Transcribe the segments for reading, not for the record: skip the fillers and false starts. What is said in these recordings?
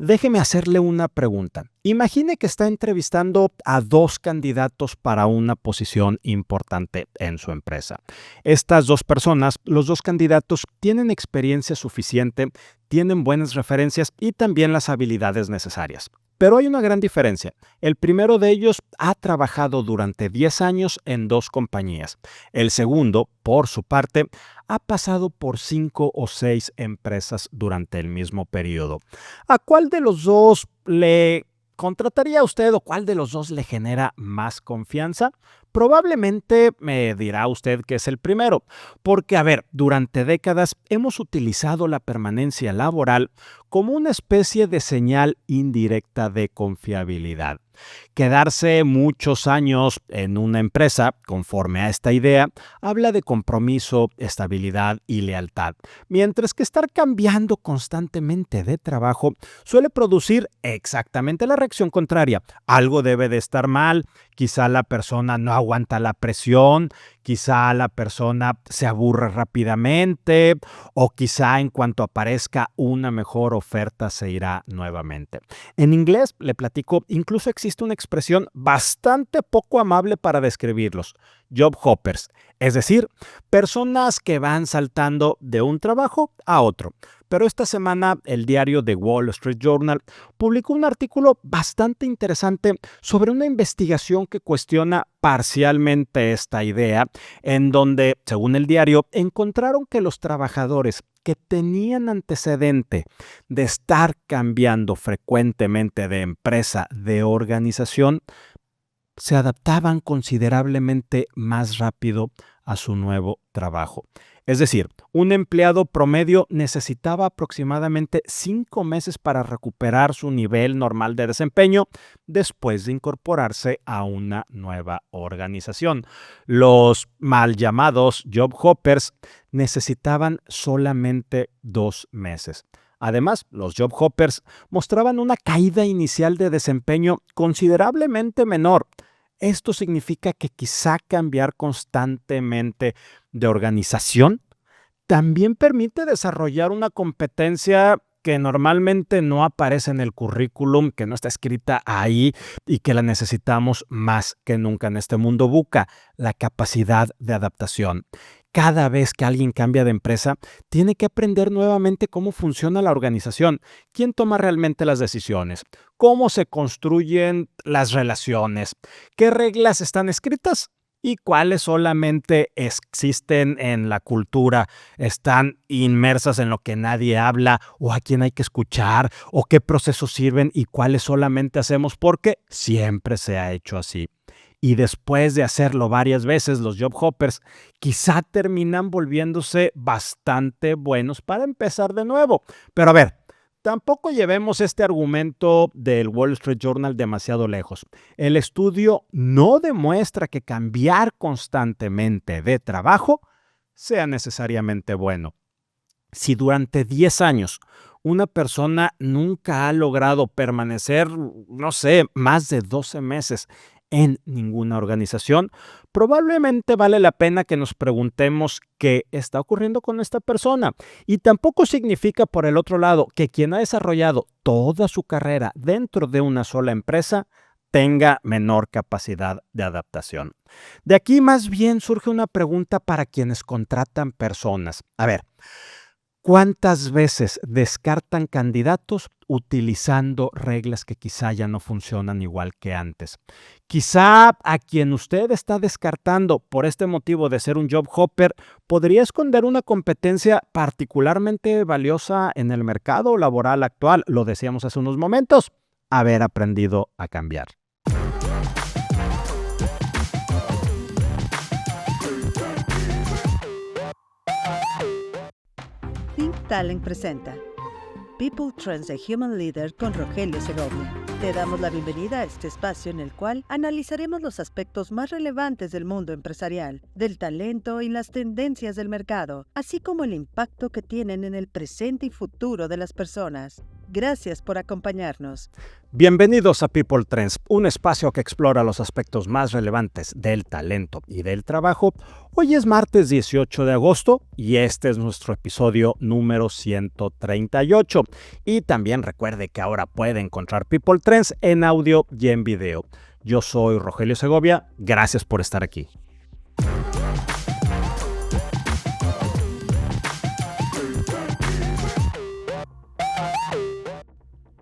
Déjeme hacerle una pregunta. Imagine que está entrevistando a dos candidatos para una posición importante en su empresa. Estas dos personas, los dos candidatos, tienen experiencia suficiente, tienen buenas referencias y también las habilidades necesarias. Pero hay una gran diferencia. El primero de ellos ha trabajado durante 10 años en dos compañías. El segundo, por su parte, ha pasado por 5 o 6 empresas durante el mismo periodo. ¿A cuál de los dos le contrataría usted o cuál de los dos le genera más confianza? Probablemente me dirá usted que es el primero, porque, a ver, durante décadas hemos utilizado la permanencia laboral como una especie de señal indirecta de confiabilidad. Quedarse muchos años en una empresa, conforme a esta idea, habla de compromiso, estabilidad y lealtad, mientras que estar cambiando constantemente de trabajo suele producir exactamente la reacción contraria. Algo debe de estar mal, quizá la persona no aguanta la presión, quizá la persona se aburre rápidamente o quizá en cuanto aparezca una mejor oferta se irá nuevamente. En inglés, le platico, incluso existe una expresión bastante poco amable para describirlos: job hoppers, es decir, personas que van saltando de un trabajo a otro. Pero esta semana el diario The Wall Street Journal publicó un artículo bastante interesante sobre una investigación que cuestiona parcialmente esta idea, en donde, según el diario, encontraron que los trabajadores que tenían antecedente de estar cambiando frecuentemente de empresa, de organización, se adaptaban considerablemente más rápido a su nuevo trabajo. Es decir, un empleado promedio necesitaba aproximadamente 5 meses para recuperar su nivel normal de desempeño después de incorporarse a una nueva organización. Los mal llamados job hoppers necesitaban solamente 2 meses. Además, los job hoppers mostraban una caída inicial de desempeño considerablemente menor. Esto significa que quizá cambiar constantemente de organización también permite desarrollar una competencia que normalmente no aparece en el currículum, que no está escrita ahí y que la necesitamos más que nunca en este mundo VUCA: la capacidad de adaptación. Cada vez que alguien cambia de empresa, tiene que aprender nuevamente cómo funciona la organización, quién toma realmente las decisiones, cómo se construyen las relaciones, qué reglas están escritas y cuáles solamente existen en la cultura, están inmersas en lo que nadie habla o a quién hay que escuchar, o qué procesos sirven y cuáles solamente hacemos porque siempre se ha hecho así. Y después de hacerlo varias veces, los job hoppers quizá terminan volviéndose bastante buenos para empezar de nuevo. Pero a ver, tampoco llevemos este argumento del Wall Street Journal demasiado lejos. El estudio no demuestra que cambiar constantemente de trabajo sea necesariamente bueno. Si durante 10 años una persona nunca ha logrado permanecer, no sé, más de 12 meses en ninguna organización, probablemente vale la pena que nos preguntemos qué está ocurriendo con esta persona. Y tampoco significa, por el otro lado, que quien ha desarrollado toda su carrera dentro de una sola empresa tenga menor capacidad de adaptación. De aquí más bien surge una pregunta para quienes contratan personas. A ver, ¿cuántas veces descartan candidatos utilizando reglas que quizá ya no funcionan igual que antes? Quizá a quien usted está descartando por este motivo de ser un job hopper podría esconder una competencia particularmente valiosa en el mercado laboral actual. Lo decíamos hace unos momentos: haber aprendido a cambiar. Think Talent presenta People Trends the Human Leader con Rogelio Segovia. Te damos la bienvenida a este espacio en el cual analizaremos los aspectos más relevantes del mundo empresarial, del talento y las tendencias del mercado, así como el impacto que tienen en el presente y futuro de las personas. Gracias por acompañarnos. Bienvenidos a People Trends, un espacio que explora los aspectos más relevantes del talento y del trabajo. Hoy es martes 18 de agosto y este es nuestro episodio número 138. Y también recuerde que ahora puede encontrar People Trends en audio y en video. Yo soy Rogelio Segovia, gracias por estar aquí.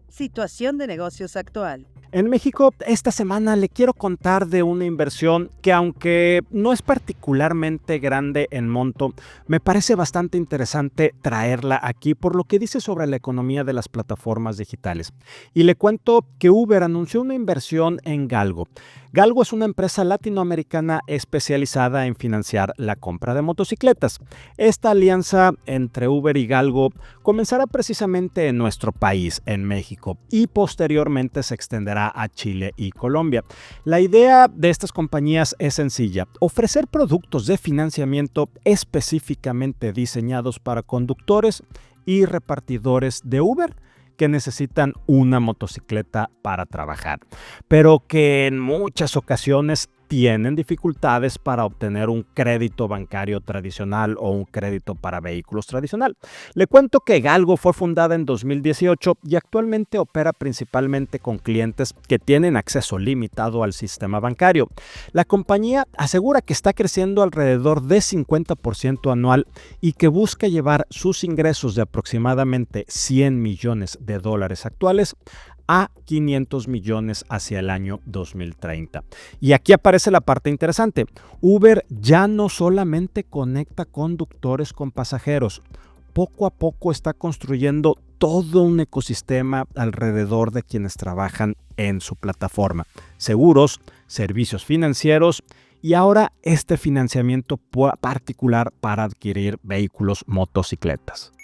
Situación de negocios actual. En México, esta semana le quiero contar de una inversión que, aunque no es particularmente grande en monto, me parece bastante interesante traerla aquí por lo que dice sobre la economía de las plataformas digitales. Y le cuento que Uber anunció una inversión en Galgo. Galgo es una empresa latinoamericana especializada en financiar la compra de motocicletas. Esta alianza entre Uber y Galgo comenzará precisamente en nuestro país, en México, y posteriormente se extenderá a Chile y Colombia. La idea de estas compañías es sencilla: ofrecer productos de financiamiento específicamente diseñados para conductores y repartidores de Uber que necesitan una motocicleta para trabajar, pero que en muchas ocasiones tienen dificultades para obtener un crédito bancario tradicional o un crédito para vehículos tradicional. Le cuento que Galgo fue fundada en 2018 y actualmente opera principalmente con clientes que tienen acceso limitado al sistema bancario. La compañía asegura que está creciendo alrededor de 50% anual y que busca llevar sus ingresos de aproximadamente $100 millones actuales a 500 millones hacia el año 2030. Y aquí aparece la parte interesante. Uber ya no solamente conecta conductores con pasajeros, poco a poco está construyendo todo un ecosistema alrededor de quienes trabajan en su plataforma. Seguros, servicios financieros y ahora este financiamiento particular para adquirir vehículos, motocicletas.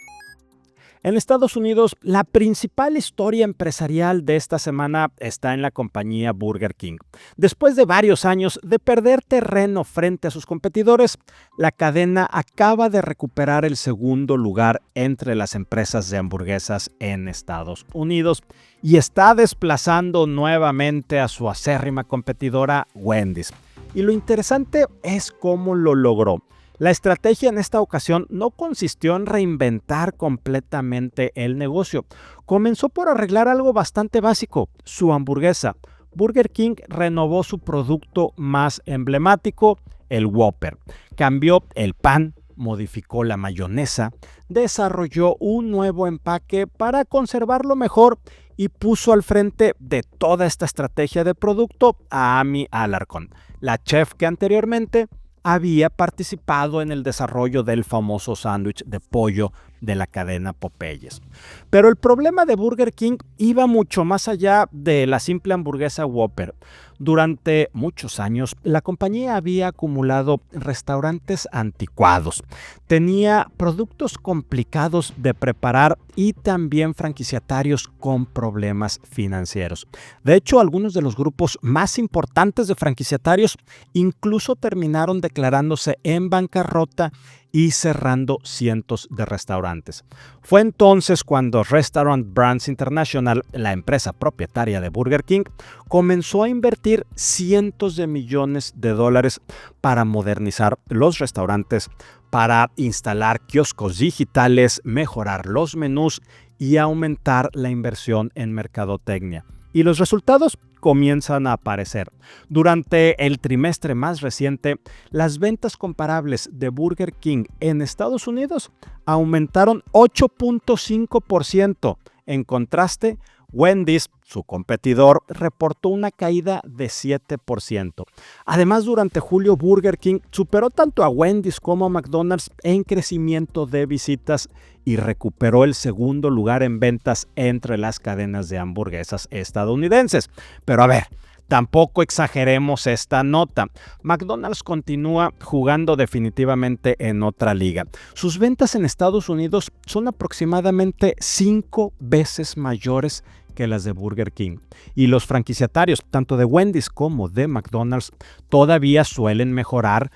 En Estados Unidos, la principal historia empresarial de esta semana está en la compañía Burger King. Después de varios años de perder terreno frente a sus competidores, la cadena acaba de recuperar el segundo lugar entre las empresas de hamburguesas en Estados Unidos y está desplazando nuevamente a su acérrima competidora Wendy's. Y lo interesante es cómo lo logró. La estrategia en esta ocasión no consistió en reinventar completamente el negocio. Comenzó por arreglar algo bastante básico: su hamburguesa. Burger King renovó su producto más emblemático, el Whopper. Cambió el pan, modificó la mayonesa, desarrolló un nuevo empaque para conservarlo mejor y puso al frente de toda esta estrategia de producto a Amy Alarcon, la chef que anteriormente había participado en el desarrollo del famoso sándwich de pollo de la cadena Popeyes. Pero el problema de Burger King iba mucho más allá de la simple hamburguesa Whopper. Durante muchos años, la compañía había acumulado restaurantes anticuados, tenía productos complicados de preparar y también franquiciatarios con problemas financieros. De hecho, algunos de los grupos más importantes de franquiciatarios incluso terminaron declarándose en bancarrota y cerrando cientos de restaurantes. Fue entonces cuando Restaurant Brands International, la empresa propietaria de Burger King, comenzó a invertir cientos de millones de dólares para modernizar los restaurantes, para instalar kioscos digitales, mejorar los menús y aumentar la inversión en mercadotecnia. Y los resultados comienzan a aparecer. Durante el trimestre más reciente, las ventas comparables de Burger King en Estados Unidos aumentaron 8.5%. En contraste, Wendy's, su competidor, reportó una caída de 7%. Además, durante julio, Burger King superó tanto a Wendy's como a McDonald's en crecimiento de visitas y recuperó el segundo lugar en ventas entre las cadenas de hamburguesas estadounidenses. Pero a ver, tampoco exageremos esta nota. McDonald's continúa jugando definitivamente en otra liga. Sus ventas en Estados Unidos son aproximadamente 5 veces mayores que las de Burger King. Y los franquiciatarios, tanto de Wendy's como de McDonald's, todavía suelen mejorar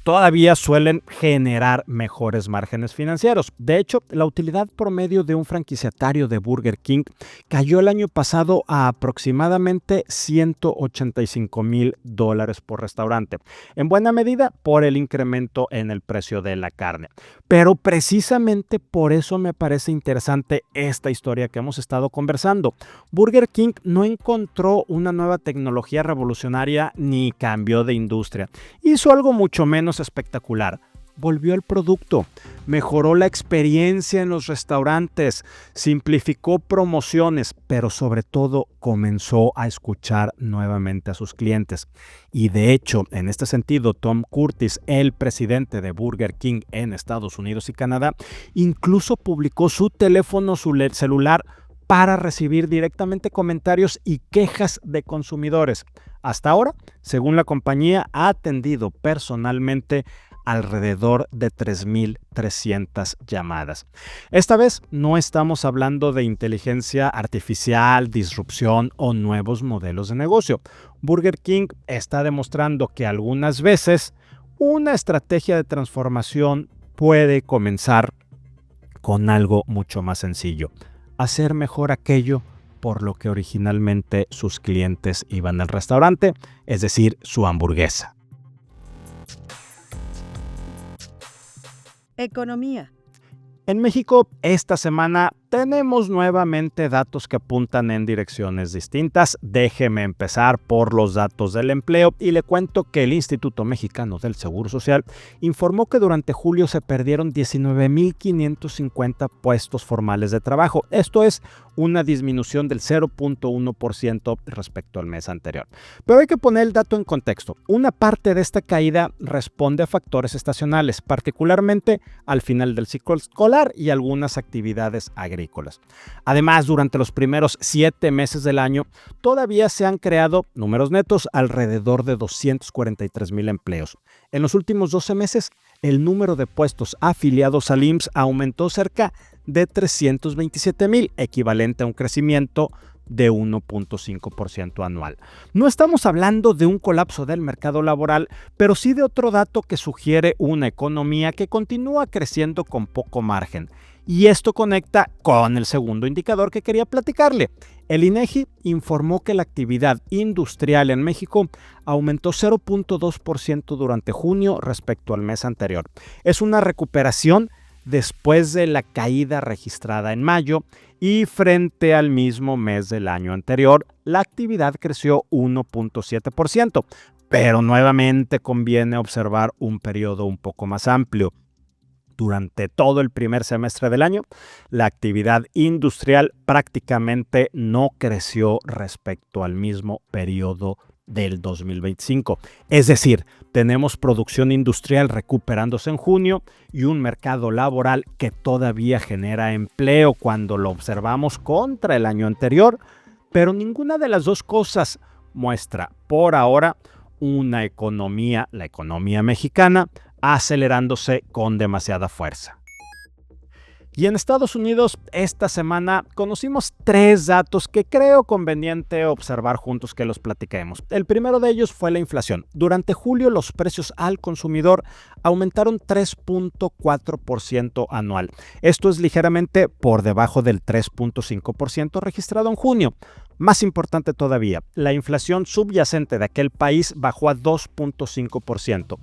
todavía suelen generar mejores márgenes financieros. De hecho, la utilidad promedio de un franquiciatario de Burger King cayó el año pasado a aproximadamente $185,000 por restaurante, en buena medida por el incremento en el precio de la carne. Pero precisamente por eso me parece interesante esta historia que hemos estado conversando. Burger King no encontró una nueva tecnología revolucionaria ni cambió de industria. Hizo algo mucho menos espectacular. Volvió el producto, mejoró la experiencia en los restaurantes, simplificó promociones, pero sobre todo comenzó a escuchar nuevamente a sus clientes. Y de hecho, en este sentido, Tom Curtis, el presidente de Burger King en Estados Unidos y Canadá, incluso publicó su teléfono celular para recibir directamente comentarios y quejas de consumidores. Hasta ahora, según la compañía, ha atendido personalmente alrededor de 3,300 llamadas. Esta vez no estamos hablando de inteligencia artificial, disrupción o nuevos modelos de negocio. Burger King está demostrando que algunas veces una estrategia de transformación puede comenzar con algo mucho más sencillo: hacer mejor aquello por lo que originalmente sus clientes iban al restaurante, es decir, su hamburguesa. Economía. En México, esta semana tenemos nuevamente datos que apuntan en direcciones distintas. Déjeme empezar por los datos del empleo y le cuento que el Instituto Mexicano del Seguro Social informó que durante julio se perdieron 19,550 puestos formales de trabajo. Esto es una disminución del 0,1% respecto al mes anterior. Pero hay que poner el dato en contexto. Una parte de esta caída responde a factores estacionales, particularmente al final del ciclo escolar y algunas actividades agrícolas. Además, durante los primeros 7 meses del año, todavía se han creado, números netos, alrededor de 243,000 empleos. En los últimos 12 meses, el número de puestos afiliados al IMSS aumentó cerca de 327,000, equivalente a un crecimiento de 1,5% anual. No estamos hablando de un colapso del mercado laboral, pero sí de otro dato que sugiere una economía que continúa creciendo con poco margen. Y esto conecta con el segundo indicador que quería platicarle. El INEGI informó que la actividad industrial en México aumentó 0,2% durante junio respecto al mes anterior. Es una recuperación después de la caída registrada en mayo, y frente al mismo mes del año anterior, la actividad creció 1,7%. Pero nuevamente conviene observar un periodo un poco más amplio. Durante todo el primer semestre del año, la actividad industrial prácticamente no creció respecto al mismo periodo del 2025. Es decir, tenemos producción industrial recuperándose en junio y un mercado laboral que todavía genera empleo cuando lo observamos contra el año anterior, pero ninguna de las dos cosas muestra por ahora una economía, la economía mexicana, acelerándose con demasiada fuerza. Y en Estados Unidos, esta semana conocimos 3 datos que creo conveniente observar juntos, que los platiquemos. El primero de ellos fue la inflación. Durante julio, los precios al consumidor aumentaron 3,4% anual. Esto es ligeramente por debajo del 3,5% registrado en junio. Más importante todavía, la inflación subyacente de aquel país bajó a 2,5%.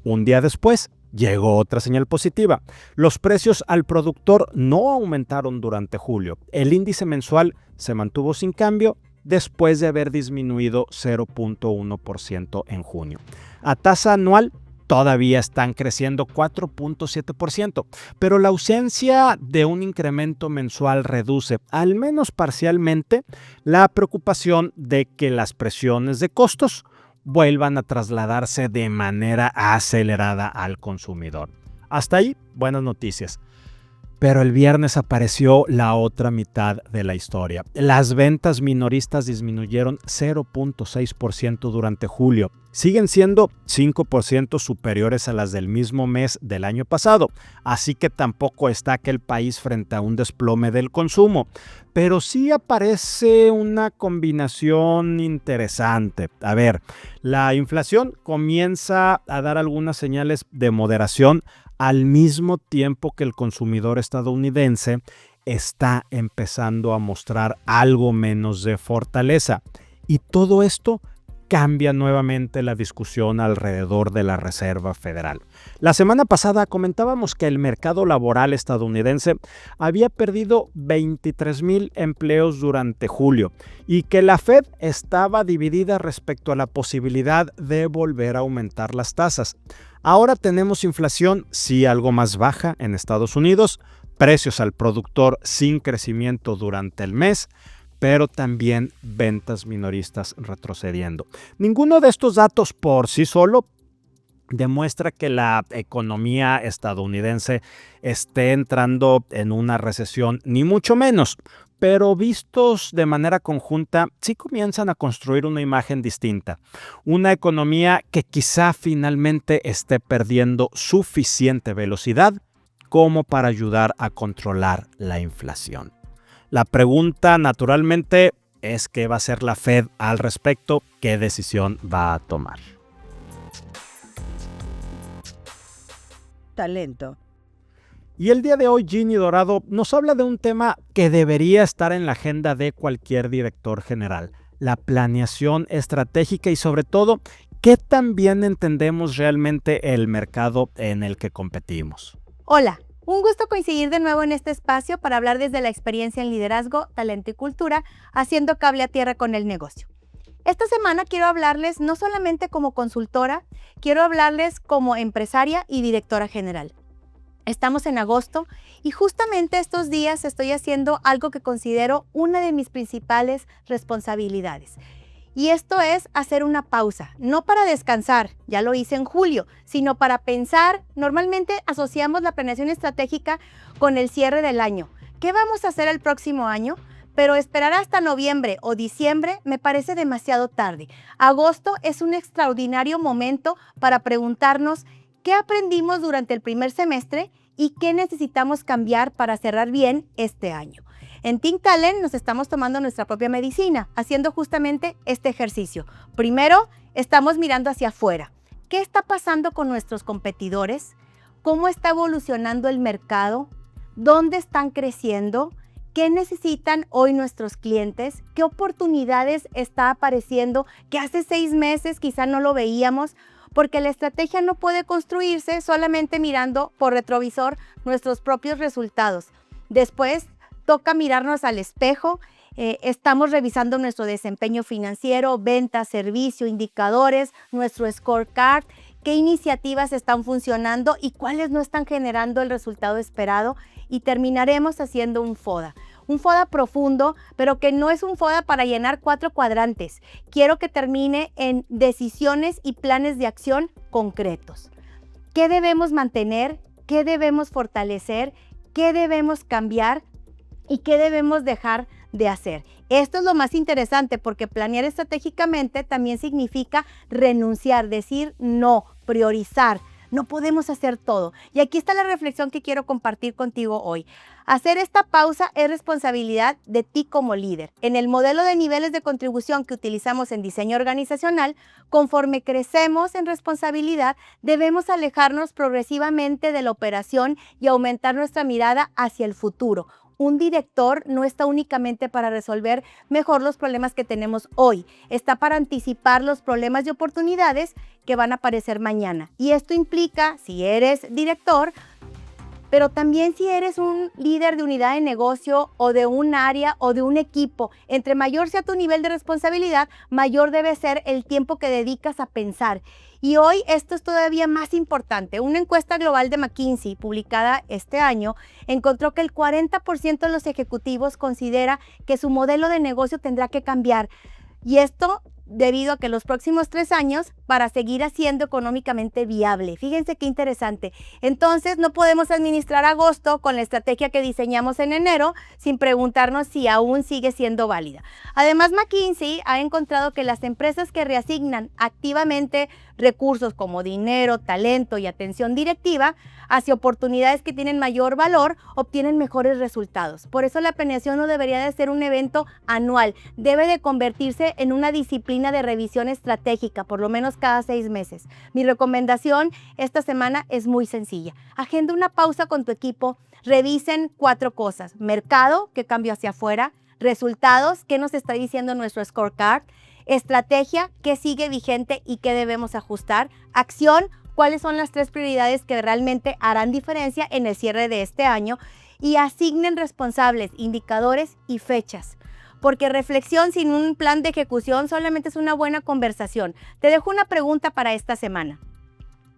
Un día después, llegó otra señal positiva. Los precios al productor no aumentaron durante julio. El índice mensual se mantuvo sin cambio después de haber disminuido 0,1% en junio. A tasa anual todavía están creciendo 4,7%, pero la ausencia de un incremento mensual reduce, al menos parcialmente, la preocupación de que las presiones de costos vuelvan a trasladarse de manera acelerada al consumidor. Hasta ahí, buenas noticias. Pero el viernes apareció la otra mitad de la historia. Las ventas minoristas disminuyeron 0.6% durante julio. Siguen siendo 5% superiores a las del mismo mes del año pasado. Así que tampoco está aquel país frente a un desplome del consumo. Pero sí aparece una combinación interesante. A ver, la inflación comienza a dar algunas señales de moderación al mismo tiempo que el consumidor estadounidense está empezando a mostrar algo menos de fortaleza. Y todo esto cambia nuevamente la discusión alrededor de la Reserva Federal. La semana pasada comentábamos que el mercado laboral estadounidense había perdido 23,000 empleos durante julio y que la Fed estaba dividida respecto a la posibilidad de volver a aumentar las tasas. Ahora tenemos inflación, sí algo más baja en Estados Unidos, precios al productor sin crecimiento durante el mes, pero también ventas minoristas retrocediendo. Ninguno de estos datos por sí solo demuestra que la economía estadounidense esté entrando en una recesión, ni mucho menos. Pero vistos de manera conjunta, sí comienzan a construir una imagen distinta. Una economía que quizá finalmente esté perdiendo suficiente velocidad como para ayudar a controlar la inflación. La pregunta, naturalmente, es qué va a hacer la Fed al respecto, qué decisión va a tomar. Talento. Y el día de hoy, Ginny Dorado nos habla de un tema que debería estar en la agenda de cualquier director general: la planeación estratégica y, sobre todo, qué tan bien entendemos realmente el mercado en el que competimos. Hola, un gusto coincidir de nuevo en este espacio para hablar desde la experiencia en liderazgo, talento y cultura, haciendo cable a tierra con el negocio. Esta semana quiero hablarles no solamente como consultora, quiero hablarles como empresaria y directora general. Estamos en agosto y justamente estos días estoy haciendo algo que considero una de mis principales responsabilidades. Y esto es hacer una pausa, no para descansar, ya lo hice en julio, sino para pensar. Normalmente asociamos la planeación estratégica con el cierre del año. ¿Qué vamos a hacer el próximo año? Pero esperar hasta noviembre o diciembre me parece demasiado tarde. Agosto es un extraordinario momento para preguntarnos qué aprendimos durante el primer semestre y qué necesitamos cambiar para cerrar bien este año. En Think Talent nos estamos tomando nuestra propia medicina, haciendo justamente este ejercicio. Primero, estamos mirando hacia afuera. ¿Qué está pasando con nuestros competidores? ¿Cómo está evolucionando el mercado? ¿Dónde están creciendo? ¿Qué necesitan hoy nuestros clientes? ¿Qué oportunidades está apareciendo que hace 6 meses quizá no lo veíamos? Porque la estrategia no puede construirse solamente mirando por retrovisor nuestros propios resultados. Después, toca mirarnos al espejo. Estamos revisando nuestro desempeño financiero, ventas, servicio, indicadores, nuestro scorecard, qué iniciativas están funcionando y cuáles no están generando el resultado esperado. Y terminaremos haciendo un FODA. Un FODA profundo, pero que no es un FODA para llenar 4 cuadrantes. Quiero que termine en decisiones y planes de acción concretos. ¿Qué debemos mantener? ¿Qué debemos fortalecer? ¿Qué debemos cambiar? ¿Y qué debemos dejar de hacer? Esto es lo más interesante, porque planear estratégicamente también significa renunciar, decir no, priorizar. No podemos hacer todo. Y aquí está la reflexión que quiero compartir contigo hoy. Hacer esta pausa es responsabilidad de ti como líder. En el modelo de niveles de contribución que utilizamos en diseño organizacional, conforme crecemos en responsabilidad, debemos alejarnos progresivamente de la operación y aumentar nuestra mirada hacia el futuro. Un director no está únicamente para resolver mejor los problemas que tenemos hoy, está para anticipar los problemas y oportunidades que van a aparecer mañana. Y esto implica, si eres director, pero también si eres un líder de unidad de negocio o de un área o de un equipo, entre mayor sea tu nivel de responsabilidad, mayor debe ser el tiempo que dedicas a pensar. Y hoy esto es todavía más importante. Una encuesta global de McKinsey publicada este año encontró que el 40% de los ejecutivos considera que su modelo de negocio tendrá que cambiar. Y esto debido a que los próximos 3 años para seguir siendo económicamente viable. Fíjense qué interesante. Entonces, no podemos administrar agosto con la estrategia que diseñamos en enero sin preguntarnos si aún sigue siendo válida. Además, McKinsey ha encontrado que las empresas que reasignan activamente recursos como dinero, talento y atención directiva hacia oportunidades que tienen mayor valor, obtienen mejores resultados. Por eso la planeación no debería de ser un evento anual, debe de convertirse en una disciplina de revisión estratégica, por lo menos cada 6 meses. Mi recomendación esta semana es muy sencilla. Agenda una pausa con tu equipo, revisen 4 cosas: mercado, qué cambió hacia afuera; resultados, qué nos está diciendo nuestro scorecard; estrategia, qué sigue vigente y qué debemos ajustar; acción, cuáles son las 3 prioridades que realmente harán diferencia en el cierre de este año; y asignen responsables, indicadores y fechas. Porque reflexión sin un plan de ejecución solamente es una buena conversación. Te dejo una pregunta para esta semana.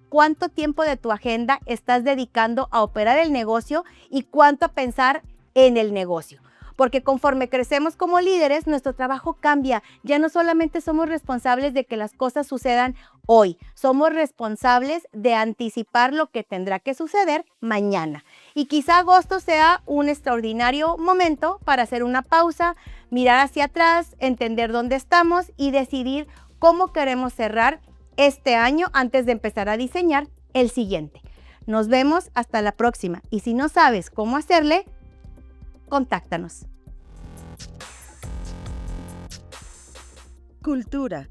¿Cuánto tiempo de tu agenda estás dedicando a operar el negocio y cuánto a pensar en el negocio? Porque conforme crecemos como líderes, nuestro trabajo cambia. Ya no solamente somos responsables de que las cosas sucedan hoy, somos responsables de anticipar lo que tendrá que suceder mañana. Y quizá agosto sea un extraordinario momento para hacer una pausa, mirar hacia atrás, entender dónde estamos y decidir cómo queremos cerrar este año antes de empezar a diseñar el siguiente. Nos vemos hasta la próxima. Y si no sabes cómo hacerle, contáctanos. Cultura.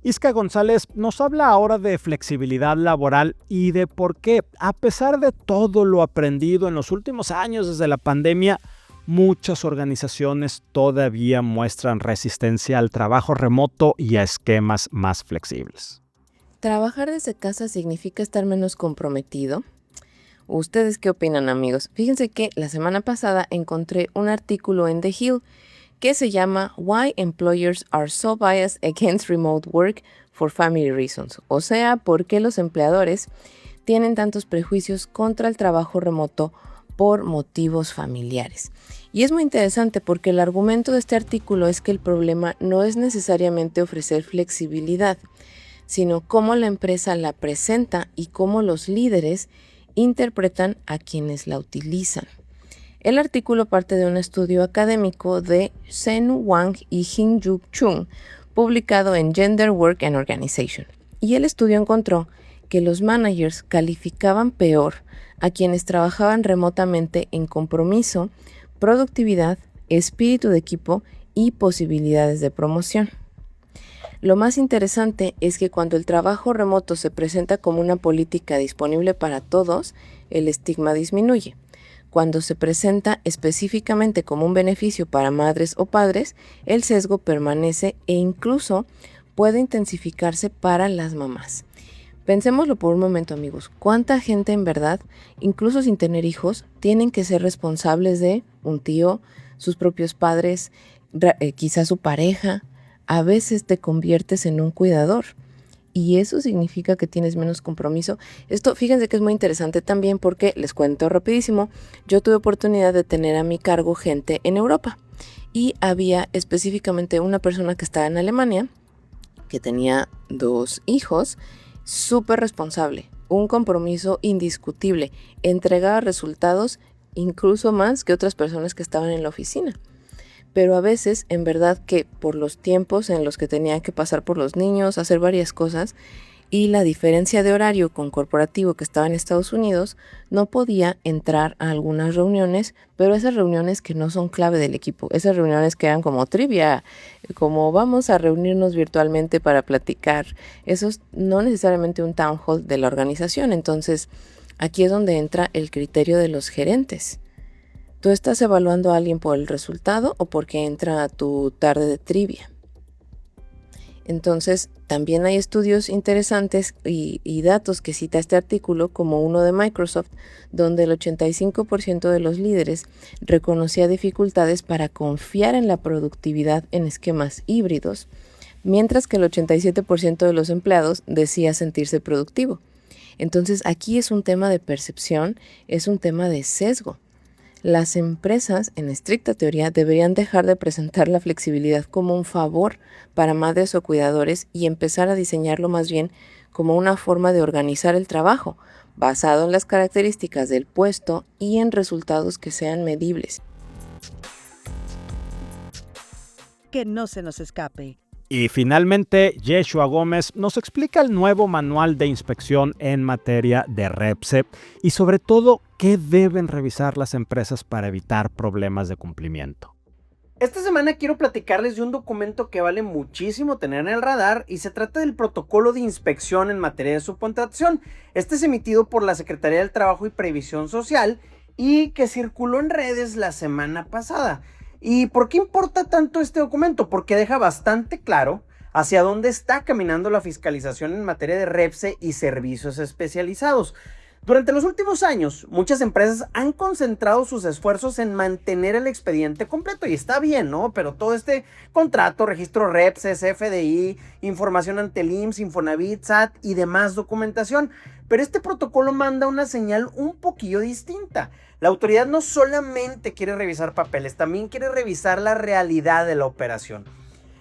Isca González nos habla ahora de flexibilidad laboral y de por qué, a pesar de todo lo aprendido en los últimos años desde la pandemia, muchas organizaciones todavía muestran resistencia al trabajo remoto y a esquemas más flexibles. ¿Trabajar desde casa significa estar menos comprometido? ¿Ustedes qué opinan, amigos? Fíjense que la semana pasada encontré un artículo en The Hill que se llama Why Employers Are So Biased Against Remote Work for Family Reasons. O sea, ¿por qué los empleadores tienen tantos prejuicios contra el trabajo remoto por motivos familiares? Y es muy interesante porque el argumento de este artículo es que el problema no es necesariamente ofrecer flexibilidad, sino cómo la empresa la presenta y cómo los líderes interpretan a quienes la utilizan. El artículo parte de un estudio académico de Sen Wang y Hin-Juk Chung, publicado en Gender, Work and Organization. Y el estudio encontró que los managers calificaban peor a quienes trabajaban remotamente en compromiso, productividad, espíritu de equipo y posibilidades de promoción. Lo más interesante es que cuando el trabajo remoto se presenta como una política disponible para todos, el estigma disminuye. Cuando se presenta específicamente como un beneficio para madres o padres, el sesgo permanece e incluso puede intensificarse para las mamás. Pensémoslo por un momento, amigos. ¿Cuánta gente en verdad, incluso sin tener hijos, tienen que ser responsables de un tío, sus propios padres, quizás su pareja? A veces te conviertes en un cuidador y eso significa que tienes menos compromiso. Esto, fíjense que es muy interesante también porque, les cuento rapidísimo, yo tuve oportunidad de tener a mi cargo gente en Europa y había específicamente una persona que estaba en Alemania que tenía 2 hijos, súper responsable, un compromiso indiscutible, entregaba resultados incluso más que otras personas que estaban en la oficina. Pero a veces, en verdad que por los tiempos en los que tenía que pasar por los niños, hacer varias cosas, y la diferencia de horario con corporativo que estaba en Estados Unidos, no podía entrar a algunas reuniones, pero esas reuniones que no son clave del equipo, esas reuniones que eran como trivia, como vamos a reunirnos virtualmente para platicar, eso es no necesariamente un town hall de la organización. Entonces, aquí es donde entra el criterio de los gerentes. ¿Tú estás evaluando a alguien por el resultado o porque entra a tu tarde de trivia? Entonces, también hay estudios interesantes y datos que cita este artículo, como uno de Microsoft, donde el 85% de los líderes reconocía dificultades para confiar en la productividad en esquemas híbridos, mientras que el 87% de los empleados decía sentirse productivo. Entonces, aquí es un tema de percepción, es un tema de sesgo. Las empresas, en estricta teoría, deberían dejar de presentar la flexibilidad como un favor para madres o cuidadores y empezar a diseñarlo más bien como una forma de organizar el trabajo, basado en las características del puesto y en resultados que sean medibles. Que no se nos escape. Y finalmente, Yeshua Gómez nos explica el nuevo manual de inspección en materia de REPSE y sobre todo qué deben revisar las empresas para evitar problemas de cumplimiento. Esta semana quiero platicarles de un documento que vale muchísimo tener en el radar y se trata del protocolo de inspección en materia de subcontratación. Este es emitido por la Secretaría del Trabajo y Previsión Social y que circuló en redes la semana pasada. ¿Y por qué importa tanto este documento? Porque deja bastante claro hacia dónde está caminando la fiscalización en materia de REPSE y servicios especializados. Durante los últimos años, muchas empresas han concentrado sus esfuerzos en mantener el expediente completo y está bien, ¿no? Pero todo este contrato, registro REPSE, CFDI, información ante el IMSS, Infonavit, SAT y demás documentación. Pero este protocolo manda una señal un poquillo distinta. La autoridad no solamente quiere revisar papeles, también quiere revisar la realidad de la operación.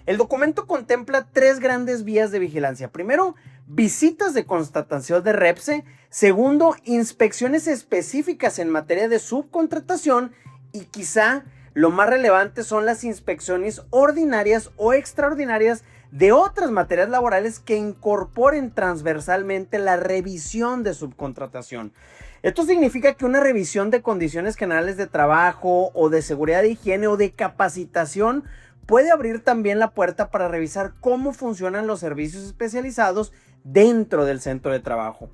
El documento contempla 3 grandes vías de vigilancia. Primero, visitas de constatación de REPSE. Segundo, inspecciones específicas en materia de subcontratación. Y quizá lo más relevante son las inspecciones ordinarias o extraordinarias de otras materias laborales que incorporen transversalmente la revisión de subcontratación. Esto significa que una revisión de condiciones generales de trabajo o de seguridad de higiene o de capacitación puede abrir también la puerta para revisar cómo funcionan los servicios especializados dentro del centro de trabajo.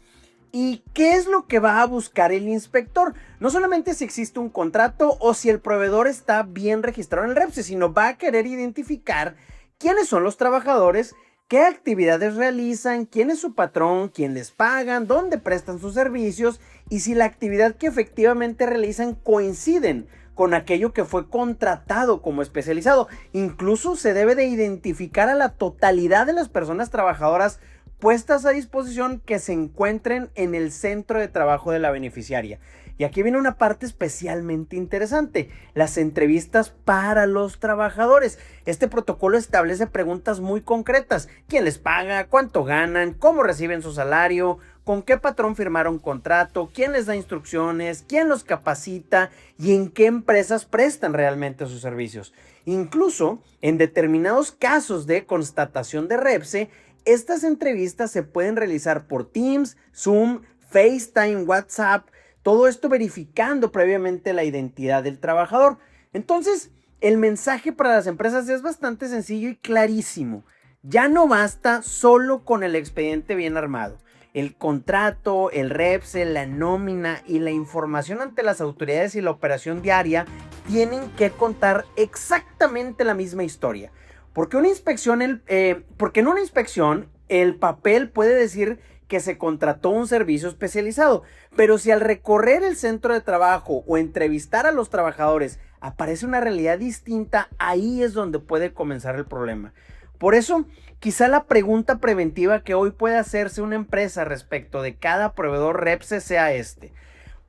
¿Y qué es lo que va a buscar el inspector? No solamente si existe un contrato o si el proveedor está bien registrado en el REPSE, sino va a querer identificar quiénes son los trabajadores, qué actividades realizan, quién es su patrón, quién les pagan, dónde prestan sus servicios y si la actividad que efectivamente realizan coinciden con aquello que fue contratado como especializado. Incluso se debe de identificar a la totalidad de las personas trabajadoras puestas a disposición que se encuentren en el centro de trabajo de la beneficiaria. Y aquí viene una parte especialmente interesante, las entrevistas para los trabajadores. Este protocolo establece preguntas muy concretas. ¿Quién les paga? ¿Cuánto ganan? ¿Cómo reciben su salario? ¿Con qué patrón firmaron contrato? ¿Quién les da instrucciones? ¿Quién los capacita? ¿Y en qué empresas prestan realmente sus servicios? Incluso, en determinados casos de constatación de REPSE, estas entrevistas se pueden realizar por Teams, Zoom, FaceTime, WhatsApp, todo esto verificando previamente la identidad del trabajador. Entonces, el mensaje para las empresas es bastante sencillo y clarísimo. Ya no basta solo con el expediente bien armado. El contrato, el REPSE, la nómina y la información ante las autoridades y la operación diaria tienen que contar exactamente la misma historia. Porque en una inspección el papel puede decir que se contrató un servicio especializado, pero si al recorrer el centro de trabajo o entrevistar a los trabajadores aparece una realidad distinta, ahí es donde puede comenzar el problema. Por eso, quizá la pregunta preventiva que hoy puede hacerse una empresa respecto de cada proveedor REPSE sea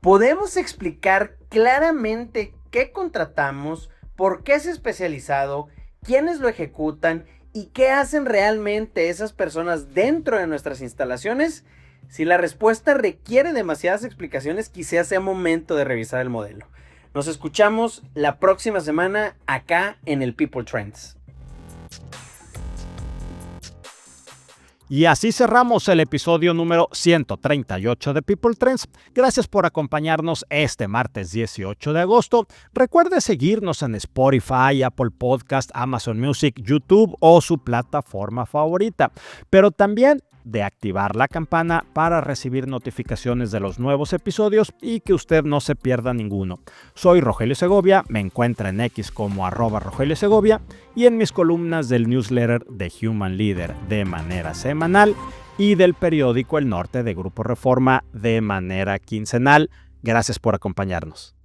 ¿podemos explicar claramente qué contratamos, por qué es especializado, quiénes lo ejecutan y qué hacen realmente esas personas dentro de nuestras instalaciones? Si la respuesta requiere demasiadas explicaciones, quizás sea momento de revisar el modelo. Nos escuchamos la próxima semana acá en el People Trends. Y así cerramos el episodio número 138 de People Trends. Gracias por acompañarnos este martes 18 de agosto. Recuerde seguirnos en Spotify, Apple Podcast, Amazon Music, YouTube o su plataforma favorita. Pero también de activar la campana para recibir notificaciones de los nuevos episodios y que usted no se pierda ninguno. Soy Rogelio Segovia, me encuentra en X como @Rogelio Segovia y en mis columnas del newsletter de Human Leader de manera semanal y del periódico El Norte de Grupo Reforma de manera quincenal. Gracias por acompañarnos.